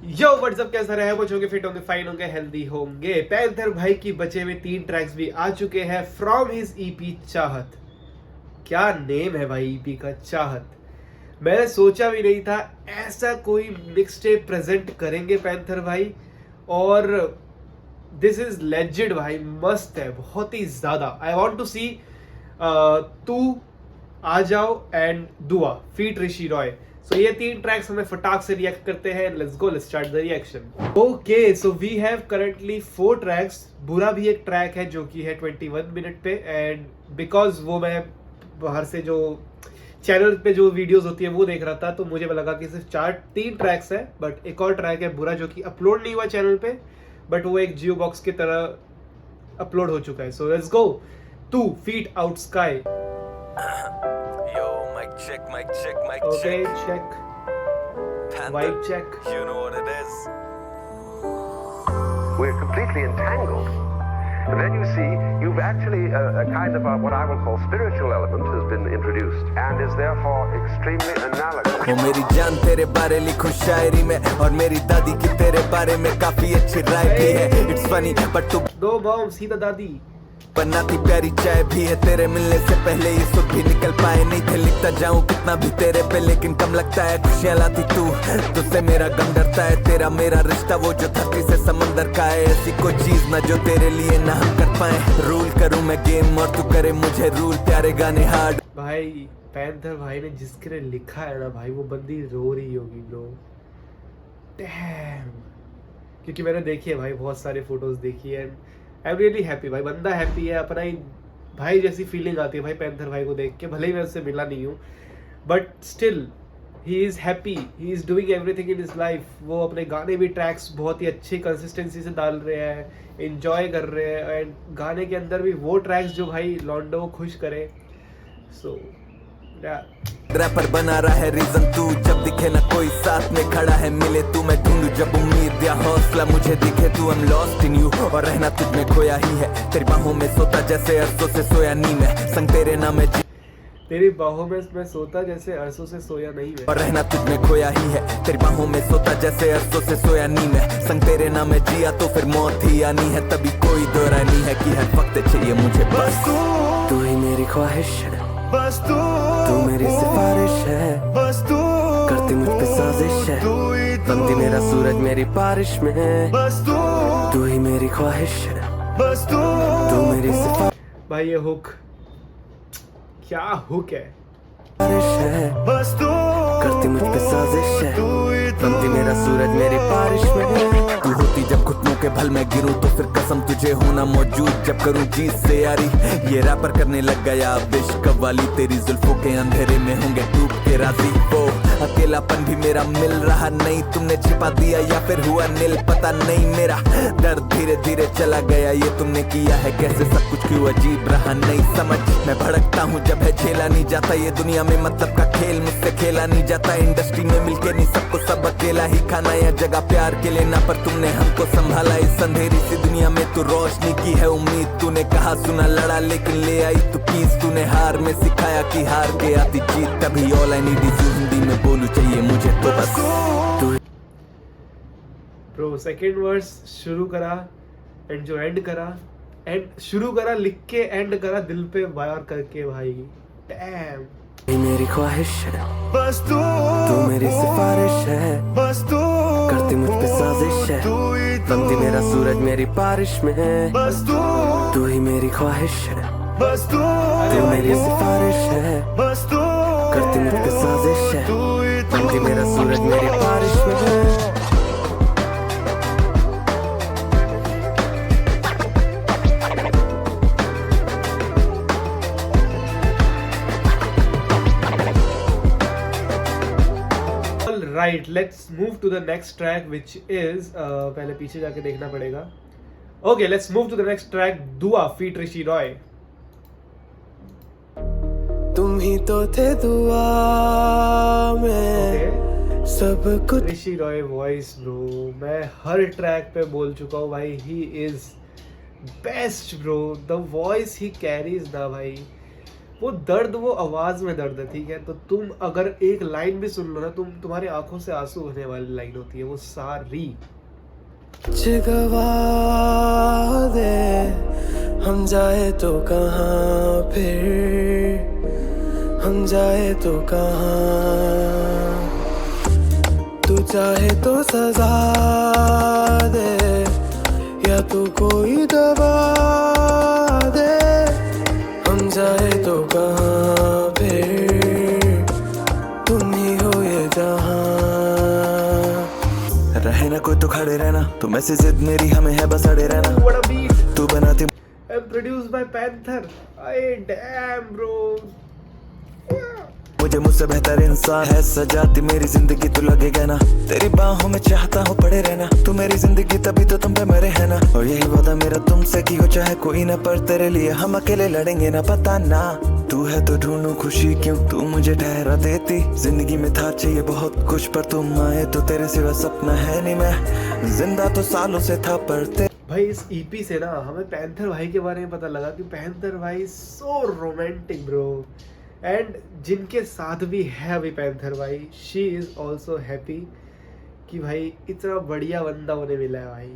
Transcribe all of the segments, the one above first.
यो WhatsApp, कैसा रहे? कुछ होंगे, फिट होंगे, फाइन होंगे, हेल्दी होंगे। पैंथर भाई की बचे हुए 3 ट्रैक्स भी आ चुके हैं फ्रॉम हिज ईपी चाहत। क्या नेम है भाई ईपी का, चाहत। मैंने सोचा भी नहीं था ऐसा कोई मिक्स टेप प्रेजेंट करेंगे पैंथर भाई। और दिस इज लेजेंड भाई, मस्त है बहुत ही ज्यादा। आई वॉन्ट टू सी तू आ जाओ एंड दुआ फीट ऋषि रॉय। सो ये 3 ट्रैक्स हमें फटाक से रिएक्ट करते हैं। Let's go, let's start the reaction. Okay, so we have currently 4 tracks. बुरा भी एक ट्रैक है जो कि है 21 मिनट पे। एंड बिकॉज वो मैं बाहर से जो चैनल पे जो वीडियोस होती है वो देख रहा था, तो मुझे लगा कि सिर्फ 3 ट्रैक्स है। बट एक और ट्रैक है बुरा जो कि अपलोड नहीं हुआ चैनल पे, बट वो एक जियो बॉक्स की तरह अपलोड हो चुका है। So let's go, 2 feet out sky. Check, mic check, mic Okay, check. check. Vibe check. You know what it is. We're completely entangled. And then you see, you've actually a kind of what I will call spiritual element has been introduced and is therefore extremely analogous. ओ मेरी जान, तेरे बारे लिखूं शायरी में, और मेरी दादी की तेरे बारे में काफी अच्छी राय भी है। It's funny, but तू 2 बॉम्ब सीधा दादी। बनाती प्यारी चाय भी है। तेरे मिलने से पहले ये सुख भी निकल पाए नहीं थे। लिखता जाऊं कितना भी तेरे पे, लेकिन कम लगता है। खुशियां लाती तू, तुझसे मेरा गम डरता है। तेरा मेरा रिश्ता वो जो धरती से समंदर का है। ऐसी कोई चीज ना जो तेरे लिए ना हम कर पाए। रूल करूं मैं गेम और तू करे मुझे रूल। प्यारे गाने हार्ड। भाई पैंथर भाई ने जिसके लिए लिखा है ना भाई, वो बंदी रो रही होगी ब्रो। डैम, क्योंकि मैंने देखी है भाई, बहुत सारे फोटोज देखी है। आई एम रियली हैप्पी भाई, बंदा हैप्पी है। अपना ही भाई जैसी फीलिंग आती है भाई पैंथर भाई को देख के। भले ही मैं उससे मिला नहीं हूँ, but still he is happy, he is doing everything in his life. वो अपने गाने भी ट्रैक्स बहुत ही अच्छी कंसिस्टेंसी से डाल रहे हैं, एंजॉय कर रहे हैं। एंड गाने के अंदर भी वो ट्रैक्स जो भाई लॉन्डो को खुश करे। सो रैपर बना रहा है रीजन तू, जब दिखे ना कोई साथ में खड़ा है। मिले तू मैं ढूंढूं जब उम्मीद या हौसला मुझे दिखे तू। I'm lost in you, और रहना तुझ में खोया ही है। तेरी बाहों में सोता जैसे अरसों से सोया नहीं मैं। संग तेरे नाम है तेरी बाहों में मैं सोता जैसे अरसों से सोया नहीं मैं। और रहना तुझ में खोया ही है। तेरी बाहों में सोता जैसे अरसों से सोया नहीं मैं। संग तेरे नाम है जिया तो फिर मौत ही आनी है। तभी कोई दो राय नहीं है कि हर वक्त चाहिए मुझे बस तू ही मेरी ख्वाहिश है। बस तू मेरी सिफारिश है। बस तू करती मुझ पे साजिश है। बनती मेरा सूरज मेरी बारिश में। बस तू ही मेरी ख्वाहिश है। बस तू मेरी सिफारिश भाई ये हुक, क्या हुक है। बस तू करती मुझ पे साजिश है। बनती मेरा सूरज मेरी बारिश में। तू होती जब घुटनों के भल में गिरूं, तो फिर कसम तुझे होना मौजूद जब करूं जीत से यारी। ये रैपर करने लग गया विश कव्वाली। तेरी जुल्फों के अंधेरे में होंगे डूब के राजी। वो अकेलापन भी मेरा मिल रहा नहीं। तुमने छिपा दिया या फिर हुआ नील, पता नहीं। मेरा दर्द धीरे धीरे चला गया, ये तुमने किया है कैसे? सब कुछ क्यों अजीब रहा नहीं समझ। मैं भड़कता हूँ जब है झेला नहीं जाता। ये दुनिया में मतलब का खेल मुझसे खेला नहीं जाता। इंडस्ट्री में मिलके नहीं सबको सब अकेला ही खाना। या जगह प्यार के लेना, पर तुमने हमको संभाला। इस अंधेरी सी दुनिया में तू रोशनी की है उम्मीद। तूने कहा सुना लड़ा लेकिन ले आई तू पीस। तूने हार में सिखाया कि हार के आती जीत। तभी all I need is you, Hindi में बोलूं चाहिए मुझे तो बस तू। ब्रो सेकंड वर्स शुरू करा एंड जो एंड करा, एंड शुरू करा लिख के, एंड करा दिल पे वार करके भाई। डैम, मेरी ख्वाहिश है। बस तू मेरी सिफारिश है। बस तू करती मुझ पे साजिश है। बनती मेरा सूरज मेरी बारिश में। बस तू ही मेरी ख्वाहिश है। बस तू मेरी सिफारिश है। बस तू करती मुझ पे साजिश है। बनती मेरा सूरज मेरी बारिश में। Right, let's move to the next track which is, पहले पीछे जाके देखना पड़ेगा। Okay, let's move to the next track, दुआ फीट ऋषि रॉय। तुम ही तो थे दुआ में सब कुछ। ऋषि रॉय वॉइस ब्रो, मैं हर ट्रैक पे बोल चुका हूँ भाई, he is best bro. The voice he carries ना भाई, वो दर्द वो आवाज में दर्द है, ठीक है। तो तुम अगर एक लाइन भी सुन लो ना, तुम्हारी आंखों से आंसू होने वाली लाइन होती है वो सारी। गवा दे हम जाए तो कहाँ, फिर हम जाए तो कहाँ। तू चाहे तो सजा दे या तू कोई दवा दे, हम जाए तो कहाँ, फिर तुम ही हो ये जहाँ। रहे ना कोई तो खड़े रहना, तुम ऐसी जिद मेरी हमें है बस अड़े रहना। What a beat तू बनाती and produced by Panther. Hey, damn bro. मुझे मुझसे बेहतर इंसान है सजाती मेरी जिंदगी, तू लगेगा ना तेरी बाहों में चाहता हूँ पड़े रहना। तू मेरी जिंदगी तभी तो तुम पे मरे है ना, और यही वादा मेरा तुमसे कि हो चाहे कोई ना, पर तेरे लिए हम अकेले लड़ेंगे ना, पता ना। तू है तो ढूंढूं खुशी क्यों तू मुझे ठहरा देती। जिंदगी में था चाहिए बहुत कुछ पर तुम आए तो तेरे सिवा सपना है नहीं। मैं जिंदा तो सालों से था पर भाई इस ईपी से ना हमें पैंथर भाई के बारे में पता लगा कि पैंथर भाई सो रोमांटिक ब्रो। एंड जिनके साथ भी है अभी पैंथर भाई, शी इज ऑल्सो हैप्पी कि भाई इतना बढ़िया बंदा उन्हें मिला है भाई।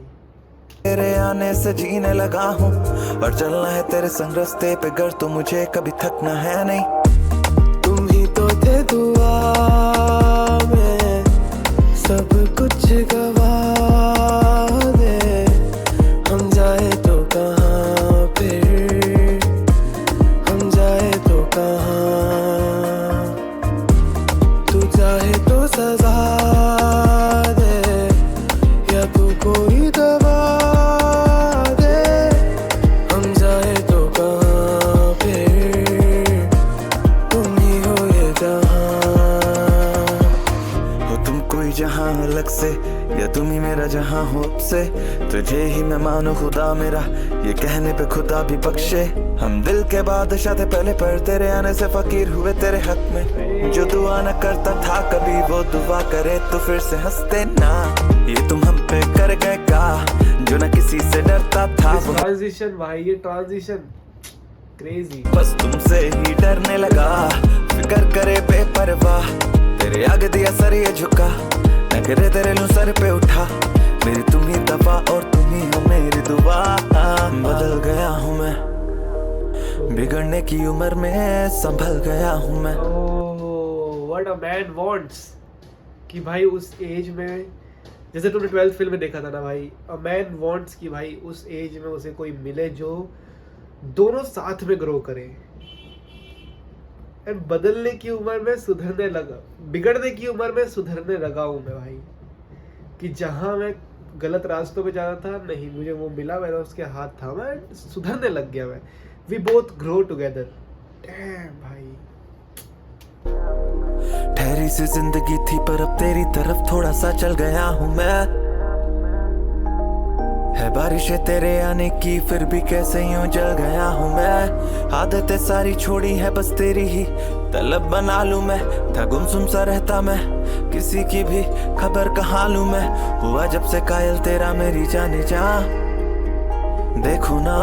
तेरे आने से जीने लगा हूँ और चलना है तेरे संग रास्ते पे, घर तो मुझे कभी थकना है नहीं। तुम ही तो थे दुआ में, सब कुछ गवा दे हम जाए तो कहाँ, फिर हम जाए तो कहाँ। तू चाहे तो सजा दे या तू कोई दवा, जहाँ अलग से या तुम ही मेरा जहाँ हो अब से। तुझे ही मैं मानू खुदा मेरा, ये कहने पे खुदा भी बख्शे। हम दिल के बादशाह थे पहले पर तेरे आने से फकीर हुए तेरे हक में। जो दुआ न करता था कभी वो दुआ करे तो फिर से हंसते ना। ये तुम हम पे कर गए का जो न किसी से डरता था। ट्रांजिशन भाई, ये ट्रांजिशन क्रेजी। बस तुमसे ही डरने लगा, फिकर करे बेपरवाह। तेरे आगे दिया सर ये झुका, नखरे तेरे लूं सर पे उठा। मेरी तुम ही दवा और तुम ही हो मेरी दुआ। बदल गया हूँ मैं, बिगड़ने की उम्र में संभल गया हूँ मैं। व्हाट अ मैन वांट्स कि भाई उस एज में, जैसे तुमने 12th फिल्म में देखा था ना भाई, अ मैन वांट्स कि भाई उस एज में उसे कोई मिले जो दोनों साथ में ग्रो करे। एंड बदलने की उम्र में सुधरने लगा, बिगड़ने की उम्र में सुधरने लगा हूँ मैं भाई। कि जहाँ मैं गलत रास्तों पे जा रहा था, नहीं मुझे वो मिला, मैंने उसके हाथ था, मैं सुधरने लग गया मैं। We both grow together. Damn भाई। ठहरी सी जिंदगी थी पर अब तेरी तरफ थोड़ा सा चल गया हूँ मैं। है बारिशें तेरे आने की फिर भी कैसे यूं जल गया हूँ मैं। आदतें सारी छोड़ी है बस तेरी ही तलब बना लूं मैं। था गुमसुम सा रहता मैं, किसी की भी खबर कहाँ लूं मैं। हुआ जब से कायल तेरा मेरी जाने जा, देखो ना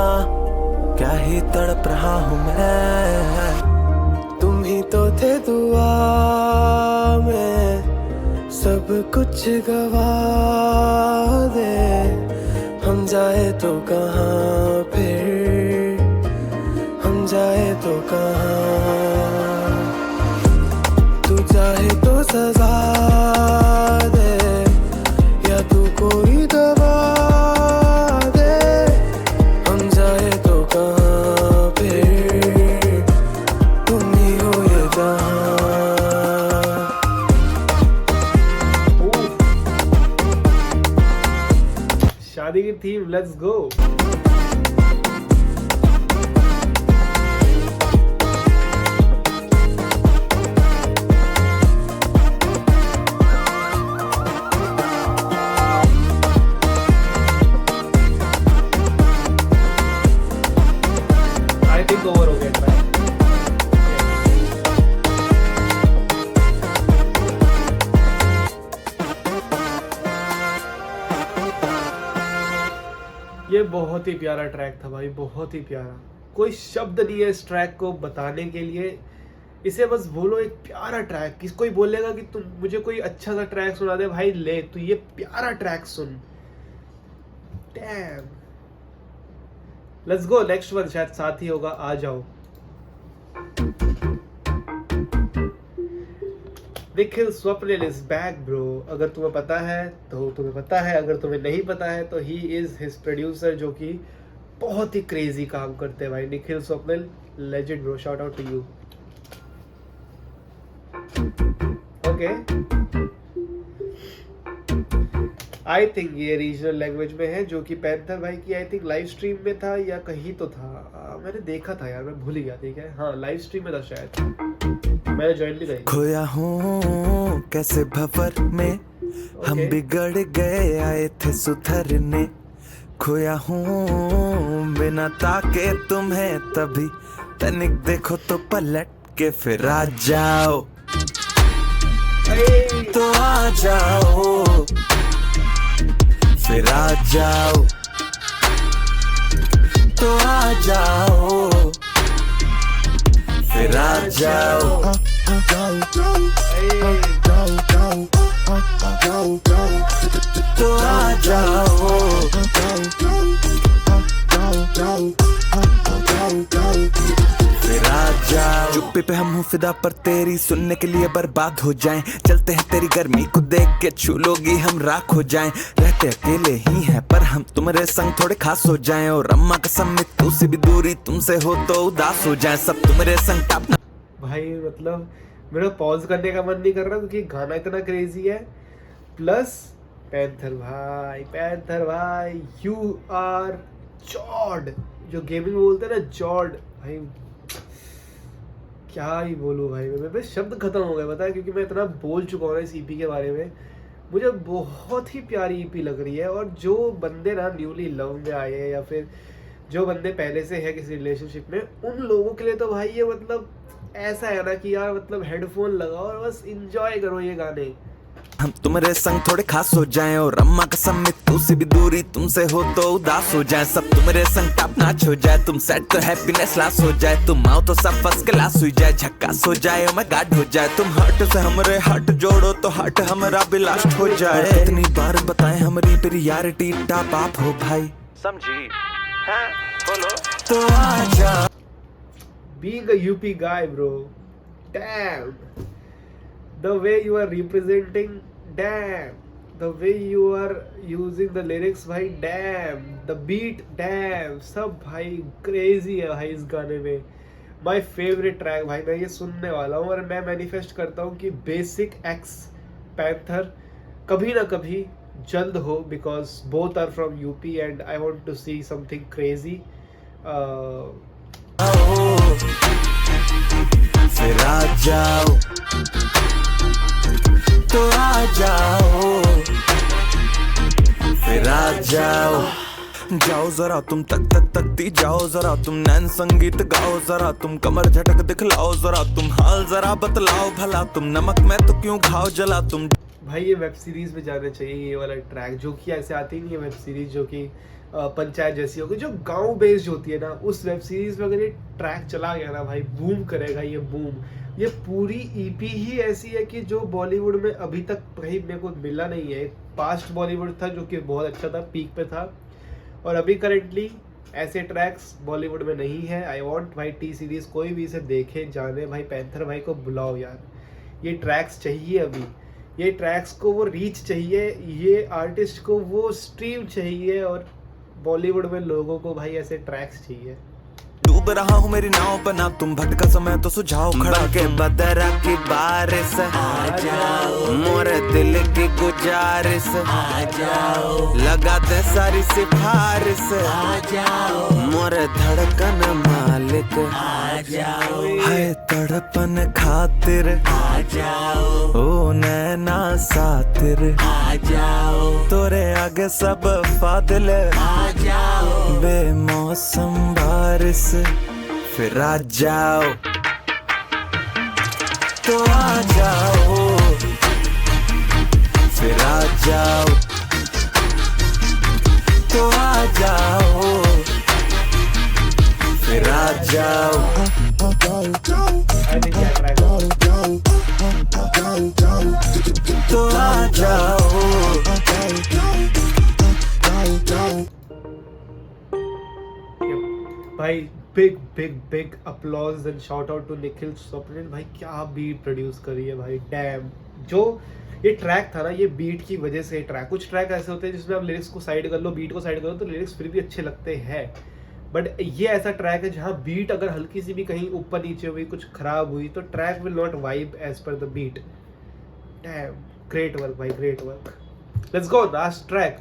क्या ही तड़प रहा हूँ मैं। तुम ही तो थे दुआ में, सब कुछ गवा दे हम जाए तो कहाँ, फिर हम जाए तो कहाँ। तू चाहे तो सजा दे या तू कोई दवा दे, हम जाए तो कहाँ, फिर तुम ही हो ये जहाँ। शादी की theme, let's go. I think over हो गया ट्राई। ये बहुत ही प्यारा ट्रैक था भाई, बहुत ही प्यारा। कोई शब्द नहीं है इस ट्रैक को बताने के लिए। इसे बस बोलो एक प्यारा ट्रैक। किस कोई बोलेगा कि तुम मुझे कोई अच्छा सा ट्रैक सुना दे, भाई ले तू ये प्यारा track soon. Dam, let's go next one, शायद साथ ही होगा, आ जाओ। Nikhil Swapnil is back bro. अगर तुम्हें पता है तो तुम्हें पता है, अगर तुम्हें नहीं पता है तो ही इज हिज प्रोड्यूसर, जो कि बहुत ही क्रेजी काम करते हैं भाई। Nikhil Swapnil legend bro, shout out to you. Okay, I think ये रीजनल लैंग्वेज में है, जो कि पैंथर भाई की आई थिंक लाइव स्ट्रीम में था या कहीं तो था। मैंने देखा था यार, मैं भूल गया। ठीक है, हाँ लाइव स्ट्रीम में था शायद, मैंने ज्वाइन भी करी। खोया हूँ कैसे भंवर में, हम बिगड़ गए आए थे सुधरने। खोया हूँ बिना ताके तुम्हें तभी, तनिक देखो तो पलट के फिर आ जाओ। तो आ जाओ, फिर आ जाओ, तो आ जाओ, फिर आ जाओ, तो आ जाओ, फिर आ जाओ। चुप्पी पे हम हूँ फिदा पर तेरी सुनने के लिए बर्बाद हो जाएं। चलते हैं तेरी गर्मी को देख के छू लोगी हम राख हो जाएं। रहते अकेले ही हैं पर हम तुम्हारे संग थोड़े खास हो जाएं। और अम्मा कसम मित्तू से भी दूरी तुमसे हो तो उदास हो जाएं। सब तुम्हारे संग टापना। भाई मतलब मेरा पॉज करने का मन नहीं कर रहा क्योंकि गाना इतना क्रेजी है। प्लस पैंथर भाई यू आर जॉड, जो गेमिंग में बोलते हैं ना जॉड। भाई क्या ही बोलूँ भाई, मेरे शब्द खत्म हो गए पता है, क्योंकि मैं इतना बोल चुका हूँ इस ईपी के बारे में। मुझे बहुत ही प्यारी ईपी लग रही है। और जो बंदे ना न्यूली लव में आए हैं या फिर जो बंदे पहले से है किसी रिलेशनशिप में, उन लोगों के लिए तो भाई ये मतलब ऐसा है ना कि यार मतलब हेडफोन लगाओ और बस इंजॉय करो ये गाने। हम तुम्हारे संग थोड़े खास हो जाएं। और अम्मा कसम मित्तू से भी दूरी तुमसे हो तो उदास हो जाए। सब तुम्हारे संग टॉप नाच हो जाए। तुम सेट तो हैप्पीनेस लास हो जाए। तुम आओ तो सब फर्स्ट क्लास हो जाए। झक्कास हो जाए मैं गार्ड हो जाए। तुम हर्ट से हमरे हर्ट जोड़ो तो हर्ट हमारा भी लास्ट हो जाए। कितनी बार बताएं हमारी प्रियॉरिटी टॉप आप हो भाई, समझी हैं बोलो तो आ जा। Being a UP guy bro, damn, the way you are representing, damn, the way you are using the lyrics भाई, damn, the beat, damn, सब भाई crazy है भाई इस गाने में। My favorite track भाई, मैं ये सुनने वाला हूँ। और मैं मैनिफेस्ट करता हूँ कि बेसिक एक्स पैंथर कभी ना कभी जल्द हो, because both are from UP and I want to see something crazy. फिर आ जाओ तो आ जाओ, फिर आ जाओ। जाओ जरा तुम तक तक तकती जाओ। जरा तुम नैन संगीत गाओ। जरा तुम कमर झटक दिखलाओ। जरा तुम हाल जरा बतलाओ भला। तुम नमक में तो क्यों खाओ जला। तुम भाई ये वेब सीरीज में जाना चाहिए ये वाला ट्रैक, जो कि ऐसे आती नहीं है वेब सीरीज जो कि पंचायत जैसी होगी, जो गांव बेस्ड होती है ना, उस वेब सीरीज में अगर ये ट्रैक चला गया ना भाई, बूम करेगा ये, बूम। ये पूरी ईपी ही ऐसी है कि जो बॉलीवुड में अभी तक भाई मेरे को मिला नहीं है। पास्ट बॉलीवुड था जो कि बहुत अच्छा था, पीक पे था, और अभी करेंटली ऐसे ट्रैक्स बॉलीवुड में नहीं है। आई वॉन्ट भाई टी सीरीज कोई भी इसे देखे जाने भाई, पैंथर भाई को बुलाओ यार। ये ट्रैक्स चाहिए अभी, ये ट्रैक्स को वो रीच चाहिए, ये आर्टिस्ट को वो स्ट्रीम चाहिए, और बॉलीवुड में लोगों को भाई ऐसे ट्रैक्स चाहिए। डूब रहा हूँ मेरी नाव बना तुम भटका समय तो सुझाव खड़ा के बदरा की बारिश आ जाओ। मोरे दिल की गुजारिश आ जाओ। लगा दे सारी सिफारिश आ जाओ। मोरे धड़कन मालिक आ जाओ। है तड़पन खातिर आ जाओ। ओ नैना सातिर आ जाओ। तोरे आगे सब फादिल आ जाओ। बेमौसम बारिश फिर आ जाओ तो आ जाओ। फिर आ जाओ तो आ जाओ। फिर आ जाओ आई थिंक क्या ट्रैक तो आ जाओ। भाई big big big applause and shout out to Nikhil Swapnil भाई, क्या बीट प्रोड्यूस करी है भाई, डैम। जो ये ट्रैक था ना, ये बीट की वजह से ट्रैक, कुछ ट्रैक ऐसे होते हैं जिसमें आप लिरिक्स को साइड कर लो, बीट को साइड कर लो तो लिरिक्स फिर भी अच्छे लगते हैं, बट ये ऐसा ट्रैक है जहाँ बीट अगर हल्की सी भी कहीं ऊपर नीचे हुई, कुछ खराब हुई तो track will not vibe as per the beat. Damn, great work भाई, great work. Let's go last track,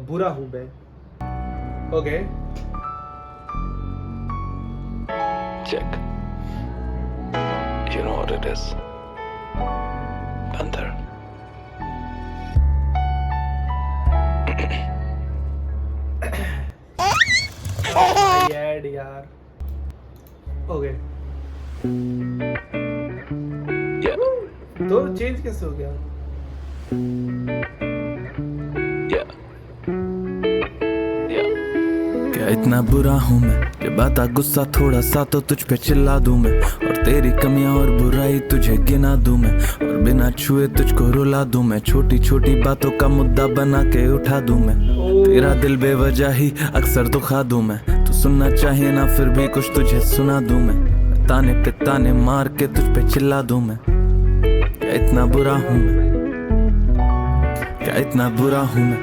बुरा हूं मैं। Okay Check. You know what it is. Panther. यार यार ओके Yeah. तो चेंज कैसे हो गया? Yeah. Yeah. क्या इतना बुरा हूँ मैं, जब आता गुस्सा थोड़ा सा तो तुझ पे चिल्ला दूं मैं, और तेरी कमियां और बुराई तुझे गिना दूं मैं, और बिना छुए तुझको रुला दूं मैं, छोटी छोटी बातों का मुद्दा बना के उठा दूं मैं, तेरा दिल बेवजह ही अक्सर दुखा दूं मैं, तू सुनना चाहे ना फिर भी कुछ तुझे सुना दूं मैं, ताने पे ताने मार के तुझ पे चिल्ला दूं मैं। क्या इतना बुरा हूँ मैं, क्या इतना बुरा हूँ मैं,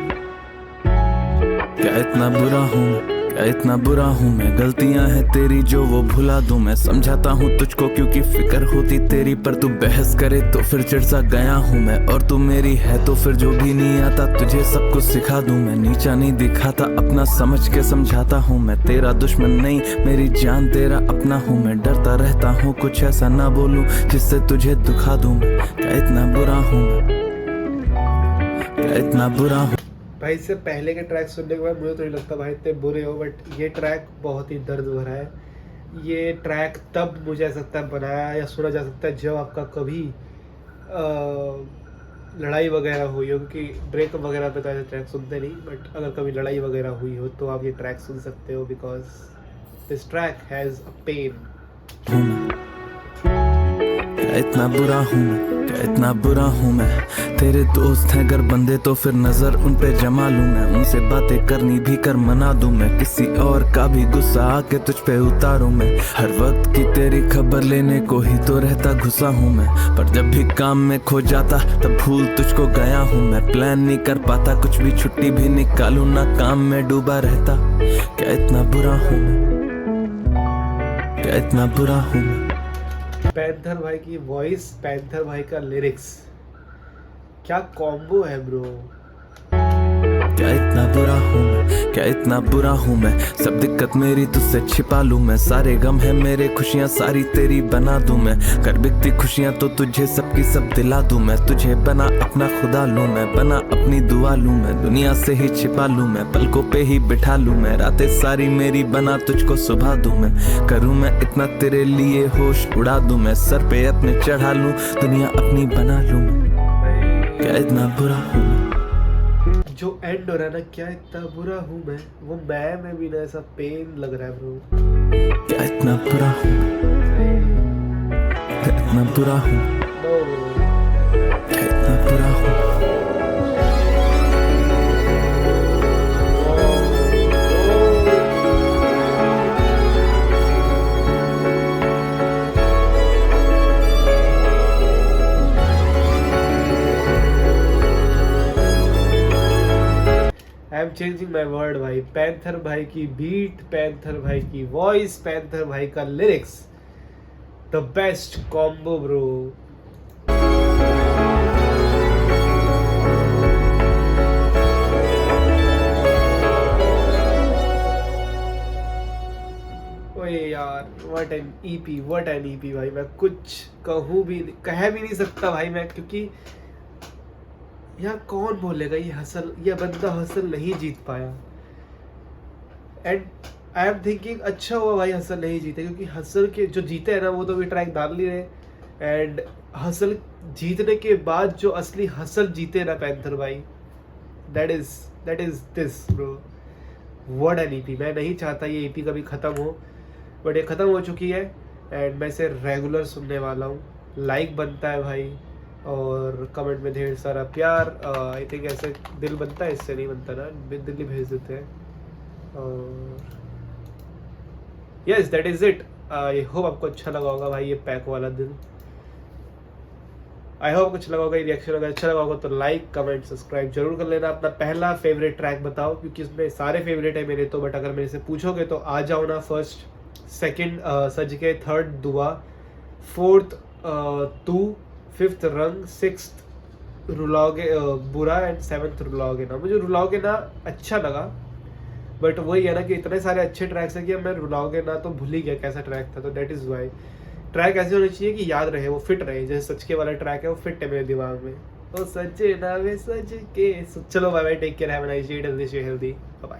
क्या इतना बुरा हूँ मैं, क्या इतना बुरा हूँ मैं, गलतियां हैं तेरी जो वो भुला दूं मैं, समझाता हूँ तुझको क्योंकि फिक्र होती तेरी, पर तू बहस करे तो फिर चिढ़ सा गया हूँ मैं, और तू मेरी है तो फिर जो भी नहीं आता तुझे सब कुछ सिखा दूं मैं, नीचा नहीं दिखाता अपना समझ के समझाता हूँ मैं, तेरा दुश्मन नहीं मेरी जान तेरा अपना हूँ मैं, डरता रहता हूँ कुछ ऐसा ना बोलूं जिससे तुझे दुखा दूं मैं। क्या इतना बुरा हूँ मैं, क्या इतना बुरा हूँ। भाई इससे पहले के ट्रैक सुनने के बाद मुझे तो नहीं लगता भाई इतने बुरे हो, बट ये ट्रैक बहुत ही दर्द भरा है। ये ट्रैक तब मुझे ऐसा लगता है बनाया या सुना जा सकता है जब आपका कभी लड़ाई वगैरह हुई हो, क्योंकि ब्रेक वगैरह पे तो ऐसे ट्रैक सुनते नहीं, बट अगर कभी लड़ाई वगैरह हुई हो तो आप ये ट्रैक सुन सकते हो, because this track has a pain. क्या इतना बुरा हूँ मैं, क्या इतना बुरा हूँ मैं, तेरे दोस्त हैं अगर बंदे तो फिर नजर उन पे जमा लूं मैं, उनसे बातें करनी भी कर मना दूं मैं, किसी और का भी गुस्सा आके तुझ पे उतारूं मैं, हर वक्त की तेरी खबर लेने को ही तो रहता घुसा हूँ मैं, पर जब भी काम में खो जाता तब भूल तुझको गया हूँ मैं, प्लान नहीं कर पाता कुछ भी, छुट्टी भी निकालूं ना काम में डूबा रहता। क्या इतना बुरा हूँ मैं, क्या इतना बुरा हूँ मैं। पैंथर भाई की वॉइस, पैंथर भाई का लिरिक्स, क्या कॉम्बो है ब्रो। क्या इतना बुरा हूँ मैं, क्या इतना बुरा हूँ मैं, सब दिक्कत मेरी तुझसे छिपा लूं मैं, सारे गम है मेरे खुशियाँ सारी तेरी बना दूं मैं, कर बिकती खुशियाँ तो तुझे सबकी सब दिला दूं मैं, तुझे बना अपना खुदा लूं मैं, बना अपनी दुआ लूं मैं, दुनिया से ही छिपा लूं मैं, पलकों पे ही बिठा लूं मैं, रातें सारी मेरी बना तुझको सुबह दूं मैं, करूँ मैं इतना तेरे लिए होश उड़ा दूं मैं, सर पे अपने चढ़ा लूं दुनिया अपनी बना लूं मैं। क्या इतना बुरा हूँ मैं, जो एंड हो रहा है ना, क्या इतना बुरा हूँ मैं, वो मैं में भी ना ऐसा पेन लग रहा है ब्रो। क्या इतना बुरा हूँ मैं, क्या इतना बुरा हूँ, क्या इतना बुरा हूँ। I am changing my word भाई। पैंथर भाई की बीट, पैंथर भाई की वॉइस, पैंथर भाई का lyrics, the best combo bro. ओए यार, what an EP, what an EP भाई। मैं कुछ कहूँ भी, कह भी नहीं सकता भाई मैं, क्योंकि यार कौन बोलेगा ये बंदा हसल नहीं जीत पाया। एंड आई एम थिंकिंग अच्छा हुआ भाई हसल नहीं जीते, क्योंकि हसल के जो जीते हैं ना वो तो भी ट्रैक डाल नहीं रहे, एंड हसल जीतने के बाद जो असली हसल जीते ना पैंथर भाई, that is this bro. What an EP. मैं नहीं चाहता ये ईपी कभी खत्म हो, बट ये ख़त्म हो चुकी है एंड मैं इसे रेगुलर सुनने वाला हूँ। लाइक बनता है भाई और कमेंट में ढेर सारा प्यार। आई थिंक ऐसे दिल बनता है, इससे नहीं बनता ना, दिल ही भेज देते हैं। और yes that is it. I hope आपको अच्छा लगा होगा भाई ये पैक वाला दिन। आई होप अच्छा लगा होगा ये रिएक्शन। अगर अच्छा लगा होगा तो लाइक कमेंट सब्सक्राइब जरूर कर लेना। अपना पहला फेवरेट ट्रैक बताओ, क्योंकि इसमें सारे फेवरेट है मेरे तो, बट अगर मेरे से पूछोगे तो आ जाओ ना। फर्स्ट, सेकंड सज के, थर्ड दुआ, फोर्थ तू, फिफ्थ रंग, सिक्स्थ रुलाओगे बुरा एंड सेवन्थ रुलाओगे ना। मुझे रुलाओगे ना अच्छा लगा, बट वही है ना कि इतने सारे अच्छे ट्रैक्स हैं कि अब मैं रुलाओगे ना तो भूल ही गया कैसा ट्रैक था। तो दैट इज़ वाई ट्रैक ऐसे होने चाहिए कि याद रहे, वो फिट रहे। जैसे सच के वाला ट्रैक है वो फिट है मेरे दिमाग में। तो सच ना वे सच के। चलो bye bye, take care, have a nice day, healthy bye.